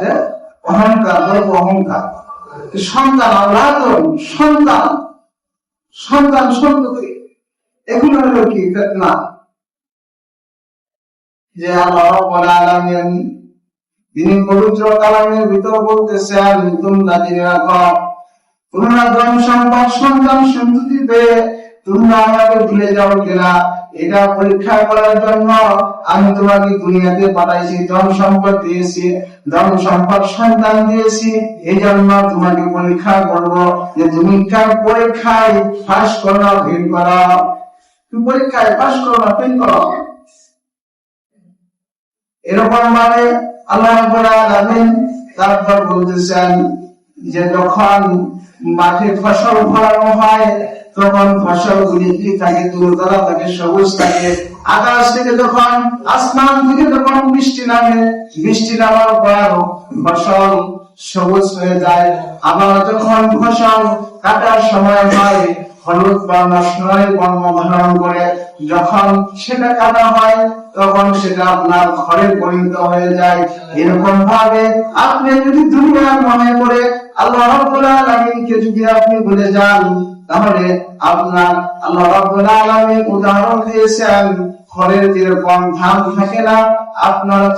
যে অহংকার, গর্ব, অহংকার। সন্তান আল্লাহ সন্তান সন্তান সন্ততি এগুলো হলো কি ফিতনা। যে আল্লাহ রাব্বুল আলামিন তিনি পবিত্র কালামের ভিতর বলতেছেন, তোমরা জেনে রাখো, তোমরা ধন সম্পদ সন্তান সন্ততি পেয়ে তোমরা আমাকে ভুলে যাও কিনা, এটা পরীক্ষা করার জন্য আমি তোমাকে দুনিয়াতে পাঠাইছি, ধন সম্পদ দিয়েছি, ধন সম্পদ সন্তান দিয়েছি, এই জন্য তোমাকে পরীক্ষা করব যে তুমি কার পরীক্ষায় পাস করো না ফেল করো। তুমি পরীক্ষায় পাস করো না ফেল করো। এরকম ভাবে আল্লাহ রাব্বুল আলামিন তারপর বলতেছেন যে যখন মাঠে ফসল ফলানো হয় তখন ফসলগুলি কি থাকে, তুলতলা থাকে, সবুজ থাকে। আকাশ থেকে যখন, আসমান থেকে যখন বৃষ্টি নামে, বৃষ্টি নামার পর ফসল সবুজ হয়ে যায়। আবার যখন ফসল কাটার সময় হয় হলুদ বর্ণ, সোনালী বর্ণ ধারণ করে, যখন সেটা কাটা হয় তখন সেটা আপনার ঘরে পরিণত হয়ে যায়। এরকম ভাবে আপনি যদি দুনিয়ার মনে করে আল্লাহ রাব্বুল আলামিনকে যদি আপনি ভুলে যান, তাহলে আপনার আল্লাহ রাব্বুল আলামিন উদাহরণ দিয়েছেন, ঘরের যেরকম ধান থাকে না, আপনারা